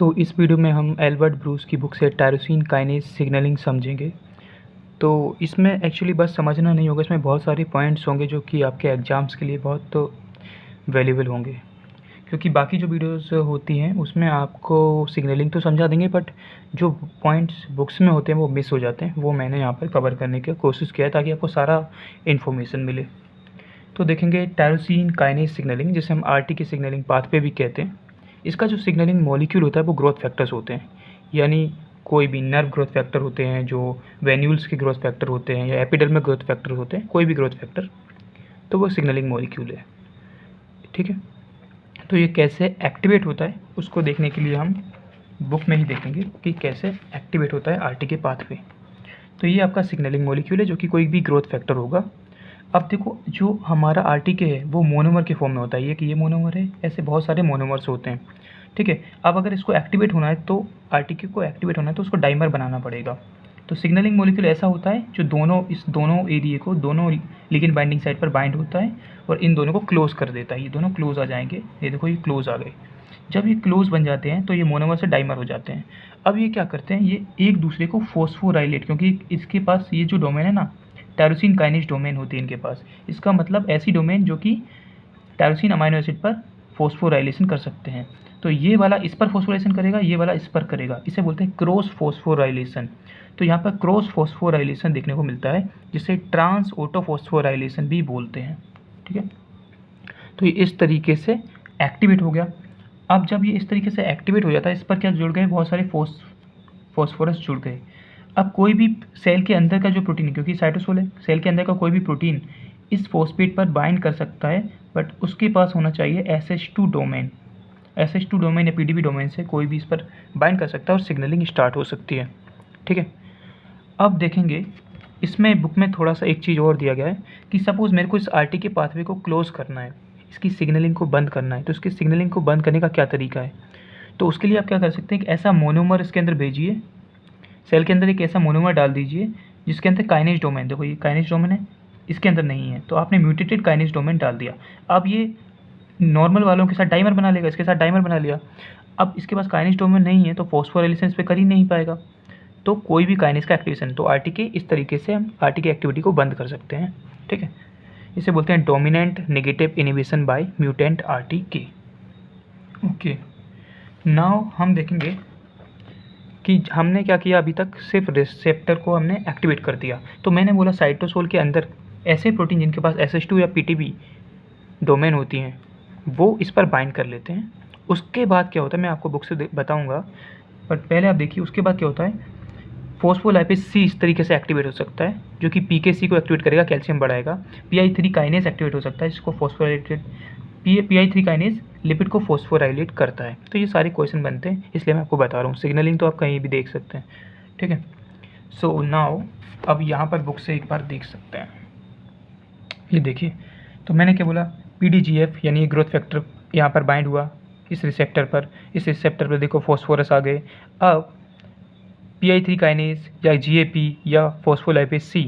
तो इस वीडियो में हम एल्बर्ट ब्रूस की बुक से टायरोसिन काइनेज सिग्नलिंग समझेंगे। तो इसमें एक्चुअली बस समझना नहीं होगा, इसमें बहुत सारे पॉइंट्स होंगे जो कि आपके एग्ज़ाम्स के लिए बहुत वैल्यूएबल होंगे। क्योंकि बाकी जो वीडियोस होती हैं उसमें आपको सिग्नलिंग तो समझा देंगे, बट जो पॉइंट्स बुक्स में होते हैं वो मिस हो जाते हैं। वो मैंने यहाँ पर कवर करने की कोशिश किया है ताकि आपको सारा इन्फॉर्मेशन मिले। तो देखेंगे टायरोसिन काइनेज सिग्नलिंग, जिसे हम आरटी की सिग्नलिंग पाथवे भी कहते हैं। इसका जो सिग्नलिंग मॉलिक्यूल होता है वो ग्रोथ फैक्टर्स होते हैं, यानी कोई भी नर्व ग्रोथ फैक्टर होते हैं, जो वेन्यूल्स के ग्रोथ फैक्टर होते हैं या एपिडर्मल ग्रोथ फैक्टर होते हैं, कोई भी ग्रोथ फैक्टर, तो वो सिग्नलिंग मॉलिक्यूल है। ठीक है, तो ये कैसे एक्टिवेट होता है उसको देखने के लिए हम बुक में ही देखेंगे कि कैसे एक्टिवेट होता है आरटी के पाथवे। तो ये आपका सिग्नलिंग मॉलिक्यूल है जो कि कोई भी ग्रोथ फैक्टर होगा। अब देखो, जो हमारा आरटीके है वो मोनोमर के फॉर्म में होता है। ये कि ये मोनोमर है, ऐसे बहुत सारे मोनोमर्स होते हैं। ठीक है, अब अगर इसको एक्टिवेट होना है तो आरटीके को एक्टिवेट होना है तो उसको डाइमर बनाना पड़ेगा। तो सिग्नलिंग मॉलिक्यूल ऐसा होता है जो इस दोनों एरिया को दोनों लिगेंड बाइंडिंग साइट पर बाइंड होता है और इन दोनों को क्लोज कर देता है। ये दोनों क्लोज आ जाएंगे, ये देखो ये क्लोज आ गए। जब ये क्लोज बन जाते हैं तो ये मोनोमर से डाइमर हो जाते हैं। अब ये क्या करते हैं, ये एक दूसरे को फॉस्फोराइलेट, क्योंकि इसके पास ये जो डोमेन है ना, टायरोसिन काइनेज डोमेन होती है इनके पास। इसका मतलब ऐसी डोमेन जो कि टायरोसिन अमाइनो एसिड पर फॉस्फोराइलेशन कर सकते हैं। तो ये वाला इस पर फॉस्फोराइलेशन करेगा, ये वाला इस पर करेगा, इसे बोलते हैं क्रॉस फॉस्फोराइलेशन। तो यहाँ पर क्रॉस फॉस्फोराइलेशन देखने को मिलता है, जिसे ट्रांस ऑटोफॉस्फोराइलेशन भी बोलते हैं। ठीक है, तो ये इस तरीके से एक्टिवेट हो गया। अब जब ये इस तरीके से एक्टिवेट हो जाता है, इस पर क्या जुड़ गए, बहुत सारे फॉस्फोरस जुड़ गए। अब कोई भी सेल के अंदर का जो प्रोटीन है, क्योंकि साइटोसोल है, सेल के अंदर का कोई भी प्रोटीन इस फॉस्फेट पर बाइंड कर सकता है, बट उसके पास होना चाहिए SH2 डोमेन। SH2 डोमेन या PDB डोमेन से कोई भी इस पर बाइंड कर सकता है और सिग्नलिंग स्टार्ट हो सकती है। ठीक है, अब देखेंगे इसमें बुक में थोड़ा सा एक चीज़ और दिया गया है कि सपोज़ मेरे को इस आरटी के पाथवे को क्लोज करना है, इसकी सिग्नलिंग को बंद करना है, तो इसकी सिग्नलिंग को बंद करने का क्या तरीका है। तो उसके लिए आप क्या कर सकते हैं, एक ऐसा मोनोमर इसके अंदर भेजिए, सेल के अंदर एक ऐसा मोनोमर डाल दीजिए जिसके अंदर काइनेज डोमेन, देखो ये काइनेज डोमेन है, इसके अंदर नहीं है, तो आपने म्यूटेटेड काइनेज डोमेन डाल दिया। अब ये नॉर्मल वालों के साथ डाइमर बना लेगा, इसके साथ डाइमर बना लिया। अब इसके पास काइनेज डोमेन नहीं है तो फॉस्फोराइलेशन इस पर कर ही नहीं पाएगा, तो कोई भी काइनेज का एक्टिवेशन, तो आरटीके इस तरीके से हम आरटीके एक्टिविटी को बंद कर सकते हैं। ठीक है, इसे बोलते हैं dominant negative inhibition by mutant RTK. Okay, now हम देखेंगे कि हमने क्या किया, अभी तक सिर्फ रिसेप्टर को हमने एक्टिवेट कर दिया। तो मैंने बोला साइटोसोल के अंदर ऐसे प्रोटीन जिनके पास SH2 या PTB डोमेन होती हैं वो इस पर बाइंड कर लेते हैं। उसके बाद क्या होता है मैं आपको बुक से बताऊंगा, बट पहले आप देखिए उसके बाद क्या होता है। फॉस्फोलाइपेज C इस तरीके से एक्टिवेट हो सकता है जो कि PKC को एक्टिवेट करेगा, कैल्शियम बढ़ाएगा। PI3 काइनेज एक्टिवेट हो सकता है जिसको फॉस्फोराइलेटेड PI3 काइनेज लिपिड को फॉस्फोराइलेट करता है। तो ये सारे क्वेश्चन बनते हैं, इसलिए मैं आपको बता रहा हूँ। सिग्नलिंग तो आप कहीं भी देख सकते हैं। ठीक है, सो नाउ अब यहाँ पर बुक से एक बार देख सकते हैं। ये देखिए, तो मैंने क्या बोला, PDGF यानी ग्रोथ फैक्टर यहाँ पर बाइंड हुआ इस रिसेप्टर पर। इस रिसेप्टर पर देखो फॉस्फोरस आ गए। अब PI3 काइनेज या GAP या फॉस्फोलाइपेज C,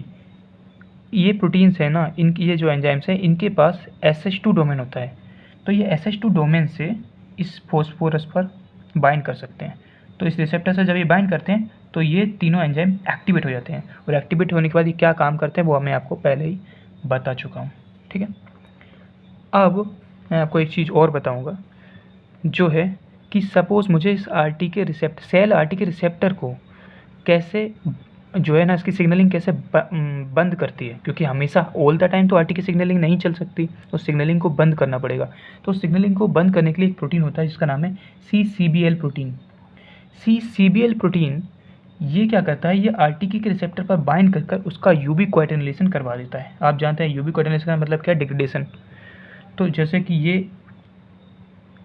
ये प्रोटीन्स है ना, इनकी ये जो एंजाइम्स हैं इनके पास SH2 डोमेन होता है। तो ये SH2 डोमेन से इस फॉस्फोरस पर बाइंड कर सकते हैं। तो इस रिसेप्टर से जब ये बाइंड करते हैं तो ये तीनों एंजाइम एक्टिवेट हो जाते हैं, और एक्टिवेट होने के बाद ये क्या काम करते हैं वो मैं आपको पहले ही बता चुका हूँ। ठीक है, अब मैं आपको एक चीज़ और बताऊँगा, जो है कि सपोज़ मुझे इस आरटी के सेल आरटी के रिसेप्टर को कैसे जो है ना, इसकी सिग्नलिंग कैसे बंद करती है, क्योंकि हमेशा ऑल द टाइम तो आरटी की सिग्नलिंग नहीं चल सकती, तो सिग्नलिंग को बंद करना पड़ेगा। तो सिग्नलिंग को बंद करने के लिए एक प्रोटीन होता है जिसका नाम है CCBL प्रोटीन। CCBL प्रोटीन ये क्या करता है, ये आरटीके के रिसेप्टर पर बाइंड कर उसका यूबी कोएटिनेशन करवा देता है। आप जानते हैं यूबी कोएटिनेशन का मतलब क्या है, डिग्रेडेशन। तो जैसे कि ये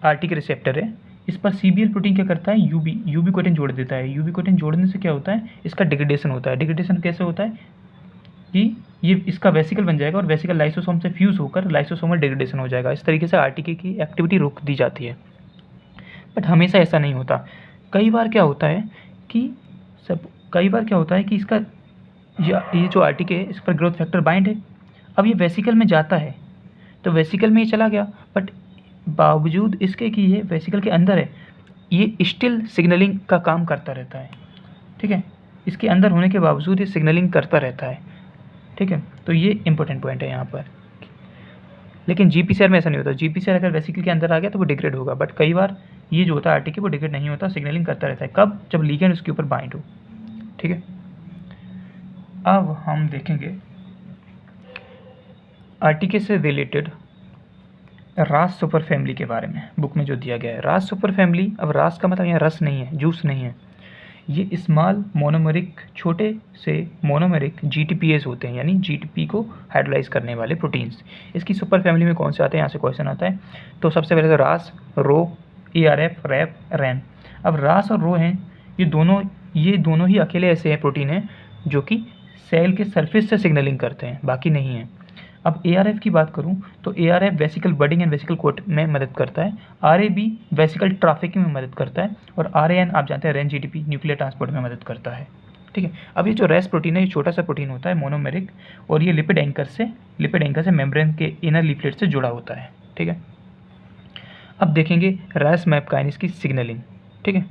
आरटीके रिसेप्टर है, इस पर CBL प्रोटीन क्या करता है, यूबी कोटिन जोड़ देता है। यूबी कोटिन जोड़ने से क्या होता है, इसका डिग्रेडेशन होता है। डिग्रेडेशन कैसे होता है कि ये इसका वेसिकल बन जाएगा और वेसिकल लाइसोसोम से फ्यूज होकर लाइसोसोमल डिग्रेडेशन हो जाएगा। इस तरीके से आरटीके की एक्टिविटी रोक दी जाती है, बट हमेशा ऐसा नहीं होता। कई बार क्या होता है कि इसका ये जो आरटीके है इस पर ग्रोथ फैक्टर बाइंड है। अब ये वेसिकल में जाता है तो वेसिकल में ये चला गया, बट बावजूद इसके कि ये वेसिकल के अंदर है ये स्टिल सिग्नलिंग का काम करता रहता है, ठीक है। इसके अंदर होने के बावजूद ये सिग्नलिंग करता रहता है, ठीक है। तो ये इंपॉर्टेंट पॉइंट है यहाँ पर। लेकिन GPCR में ऐसा नहीं होता। GPCR अगर वेसिकल के अंदर आ गया तो वो डिग्रेड होगा, बट कई बार ये जो होता है RTK वो डिग्रेड नहीं होता, सिग्नलिंग करता रहता है। कब? जब लिगेंड उसके ऊपर बाइंड हो, ठीक है। अब हम देखेंगे RTK से रिलेटेड रास सुपर फैमिली के बारे में, बुक में जो दिया गया है। रास सुपर फैमिली, अब रास का मतलब यहाँ रस नहीं है, जूस नहीं है, ये स्मॉल मोनोमेरिक, छोटे से मोनोमेरिक GTPase होते हैं, यानी GTP को हाइड्रोलाइज करने वाले प्रोटीन्स। इसकी सुपर फैमिली में कौन से आते हैं, यहाँ से क्वेश्चन आता है। तो सबसे पहले तो रास, रो, ARF, रैप, रैन। अब रास और रो हैं, ये दोनों ही अकेले ऐसे हैं प्रोटीन हैं जो कि सेल के सरफेस से सिग्नलिंग करते हैं, बाकी नहीं है। अब ARF की बात करूं तो ARF vesicle budding and vesicle coat में मदद करता है, RAB वेसिकल ट्रैफिकिंग में मदद करता है, और RAN आप जानते हैं रेन GTP न्यूक्लियर ट्रांसपोर्ट में मदद करता है, ठीक है। अब ये जो रेस प्रोटीन है, ये छोटा सा प्रोटीन होता है, मोनोमेरिक, और ये लिपिड एंकर से मेम्ब्रेन के इनर लीफलेट से जुड़ा होता है, ठीक है। अब देखेंगे रेस मैप काइनेस की सिग्नलिंग, ठीक है।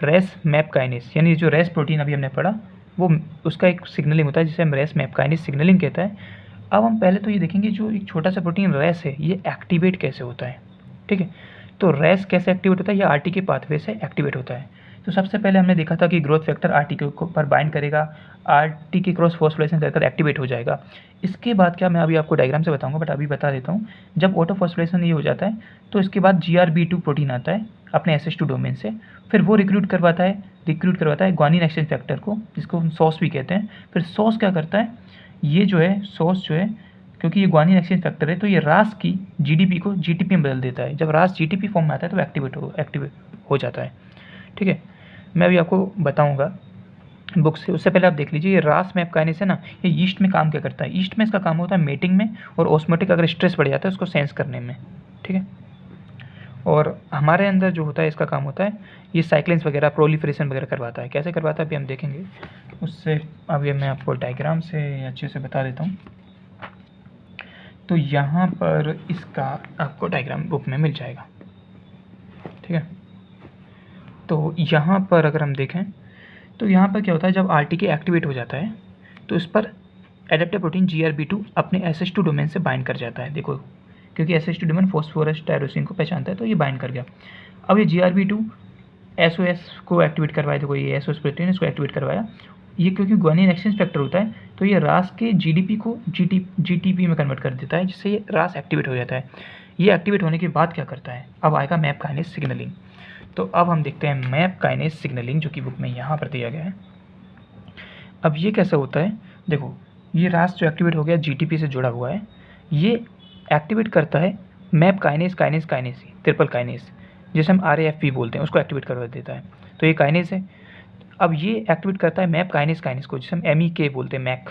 रेस मैप काइनेस यानी जो रेस प्रोटीन अभी हमने पढ़ा, वो उसका एक सिग्नलिंग होता है जिसे हम रेस मैप काइनेस सिग्नलिंग कहता है। अब हम पहले तो ये देखेंगे जो एक छोटा सा प्रोटीन रेस है, ये एक्टिवेट कैसे होता है, ठीक है। तो रेस कैसे एक्टिवेट होता है, या RTK पाथवे से एक्टिवेट होता है। तो सबसे पहले हमने देखा था कि ग्रोथ फैक्टर RTK को पर बाइंड करेगा, RTK क्रॉस फॉस्फोराइलेशन कर एक्टिवेट हो जाएगा। इसके बाद क्या, मैं अभी आपको डायग्राम से बताऊंगा, बट अभी बता देता हूँ। जब ऑटोफॉस्फोराइलेशन ये हो जाता है तो इसके बाद GRB2 प्रोटीन आता है अपने SH2 डोमेन से, फिर वो रिक्रूट करवाता है ग्वानिन एक्सचेंज फैक्टर को, जिसको हम सॉस भी कहते हैं। फिर सॉस क्या करता है, ये जो है सॉस जो है, क्योंकि ये ग्वानिन एक्सचेंज फैक्टर है, तो ये रास की GDP को GTP में बदल देता है। जब रास GTP फॉर्म में आता है तो एक्टिवेट हो जाता है, ठीक है। मैं अभी आपको बताऊंगा बुक से, उससे पहले आप देख लीजिए। ये रास मैप काइनेस है ना, ये ईस्ट में काम क्या करता है। ईस्ट में इसका काम होता है मेटिंग में, और ऑस्मोटिक अगर स्ट्रेस बढ़ जाता है उसको सेंस करने में, ठीक है। और हमारे अंदर जो होता है इसका काम होता है ये साइक्लिन्स वगैरह, प्रोलिफरेशन वगैरह करवाता है। कैसे करवाता है अभी हम देखेंगे। उससे अभी मैं आपको डायग्राम से अच्छे से बता देता हूँ। तो यहाँ पर इसका आपको डायग्राम बुक में मिल जाएगा, ठीक है। तो यहाँ पर अगर हम देखें तो यहाँ पर क्या होता है, जब RTK एक्टिवेट हो जाता है तो इस पर एडेप्टर प्रोटीन GRB2 अपने SH2 डोमेन से बाइंड कर जाता है। देखो, क्योंकि SH2 डोमेन फॉस्फोरस टायरोसिन को पहचानता है, तो ये बाइंड कर गया। अब ये GRB2 SOS को एक्टिवेट करवाया, देखो ये SOS प्रोटीन इसको एक्टिवेट करवाया। ये क्योंकि ग्वानिन एक्सचेंज फैक्टर होता है, तो ये रास के GDP को GTP में कन्वर्ट कर देता है, जिससे ये रास एक्टिवेट हो जाता है। ये एक्टिवेट होने के बाद क्या करता है, अब आएगा मैप काइनेस सिग्नलिंग। तो अब हम देखते हैं मैप काइनेस सिग्नलिंग, जो कि बुक में यहाँ पर दिया गया है। अब ये कैसे होता है, देखो ये रास जो एक्टिवेट हो गया GTP से जुड़ा हुआ है, ये एक्टिवेट करता है मैप काइनेस ट्रिपल काइनेस, जिसे हम RAF भी बोलते हैं, उसको एक्टिवेट करवा देता है। तो ये काइनेस है। अब ये एक्टिवेट करता है मैप काइनेस को, जिसे हम MEK बोलते हैं, मैक।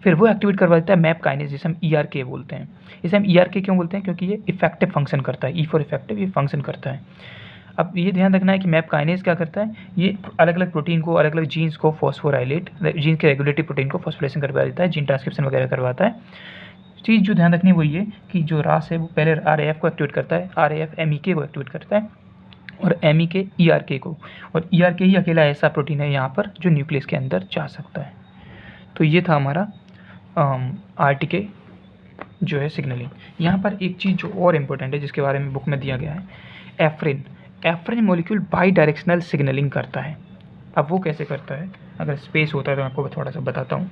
फिर वो एक्टिवेट करवा देता है मैप काइनेस, जिसे हम ERK बोलते हैं। इसे हम ERK क्यों बोलते हैं, क्योंकि ये इफेक्टिव फंक्शन करता है, E फॉर इफेक्टिव, ये फंक्शन करता है। अब ये ध्यान रखना है कि मैप काइनेस क्या करता है, ये अलग अलग प्रोटीन को, अलग अलग जीन्स को फॉस्फोराइलेट, जीन के रेगुलेटरी प्रोटीन को फॉस्फोराइलेशन करवा देता है, जीन ट्रांसक्रिप्शन वगैरह करवाता है। चीज़ जो ध्यान रखनी है वो ये कि जो रास है वो पहले RAF को एक्टिवेट करता है, RAF MEK को एक्टिवेट करता है, और MEK ERK को, और ERK ही अकेला ऐसा प्रोटीन है यहाँ पर जो न्यूक्लियस के अंदर जा सकता है। तो ये था हमारा RTK जो है सिग्नलिंग। यहाँ पर एक चीज़ जो और इम्पोर्टेंट है जिसके बारे में बुक में दिया गया है, एफ्रिन मॉलिक्यूल बाई डायरेक्शनल सिग्नलिंग करता है। अब वो कैसे करता है, अगर स्पेस होता है तो मैं आपको थोड़ा सा बताता हूँ।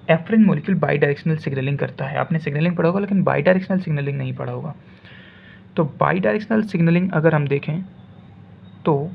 एफ्रिन मॉलिक्यूल बाई डायरेक्शनल सिग्नलिंग करता है। आपने सिग्नलिंग पढ़ा होगा, लेकिन बाई डायरेक्शनल सिग्नलिंग नहीं पढ़ा होगा। तो बाई डायरेक्शनल सिग्नलिंग अगर हम देखें तो